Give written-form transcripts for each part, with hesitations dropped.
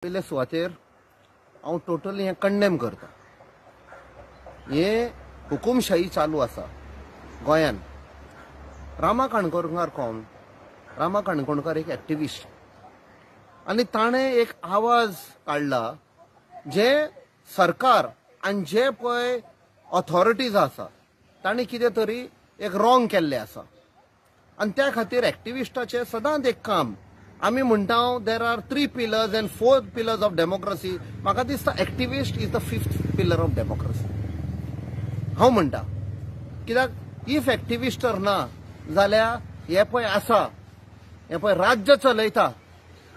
पयले सुवातेर हांव टोटली हे कंडेम करता। हे हुकुमशाही चालू आसा गोंयान। रामा काणकोणकार कोण? रामा काणकोणकार एक एक्टिविस्ट आनी ताणे एक आवाज काढला जे सरकार आनी जे पळय ऑथॉरिटीज आसा तांणी कितें तरी एक रॉंग केल्लें आसा आनी त्या खातीर एक्टिविस्टाचें सदांच एक काम आमी म्हणटा there are 3 pillars and 4 pillars of democracy. म्हाका दिसता activist is the 5th pillar of democracy हांव म्हणटा, कित्याक इफ एक्टिविस्ट तर ना जाल्यार हे पळय आसा हे पळय राज्य चलयता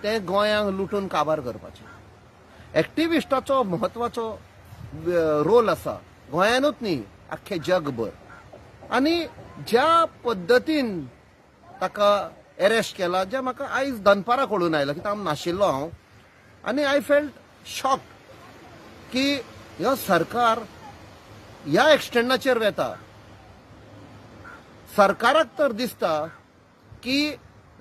ते गोंयांक लुटून काबार करपाचें। एक्टिविस्टाचो म्हत्वाचो रोल आसा गोंयानूच न्ही आख्खे जगभर। आनी ज्या पद्दतीन ताका अरेस्ट केला जे म्हाका आयज दनपारां कळून आयला, कित्याक हांव नाशिल्लो हांव, आनी आय फेल्ट शॉक्ड की ह्यो सरकार ह्या एक्सटेंडाचेर वेता। सरकाराक तर दिसता की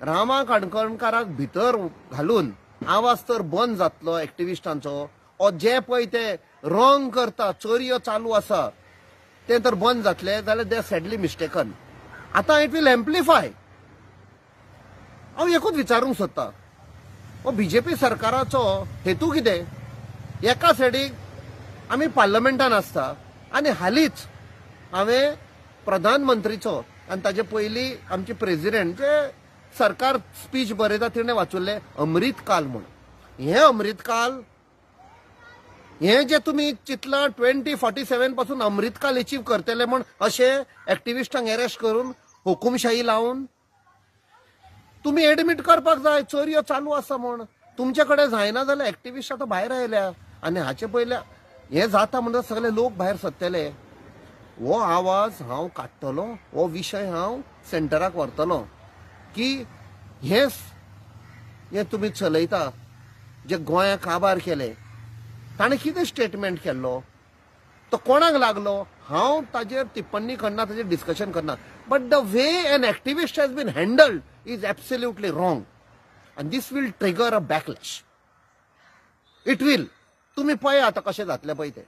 रामा काणकोणकाराक भितर घालून आवाज तर बंद जातलो एक्टिविस्टांचो, ओ जे पळय ते रॉंग करता चोरयो चालू आसा ते तर बंद जातले जाल्यार दे सॅडली मिस्टेकन। आतां इट वील एम्प्लिफाय। हांव एकूच विचारूंक सोदता, हो बीजेपी सरकाराचो हेतू कितें? एका सायडीक आमी पार्लमेंटान आसता आनी हालींच हांवें प्रधानमंत्रीचो आनी ताचे पयलीं आमचे प्रेसिडेंट जे सरकार स्पीच बरयता तिणें वाचुल्लें अमृत काल म्हूण। हें अमृत काल हें जे तुमी चिंतलां 2047 पासून अमृत काल अचीव करतले म्हूण अशें एक्टिविस्टांक अरेस्ट करून हुकुमशाही लावन तुम्ही एडमिट करपाक जाय चोरयो चालू आसा म्हूण। तुमचे कडेन जायना जाल्यार एक्टिविस्ट आतां भायर आयल्या आनी हाचे पयले हें जाता म्हणटच सगळे लोक भायर सरतले। हो आवाज हांव काडटलो, हो विशय हांव सेंटराक व्हरतलो की हें तुमी चलयता जे गोंयाक काबार केले ताणें कितें स्टेटमेंट केल्लो तो कोणाक लागलो हांव ताजेर टिप्पणी करना, ताजेर डिस्कशन करना, but the way an activist has been handled is absolutely wrong and this will trigger a backlash. It will. तुम्ही पळया आता कशें जातले पळय ते।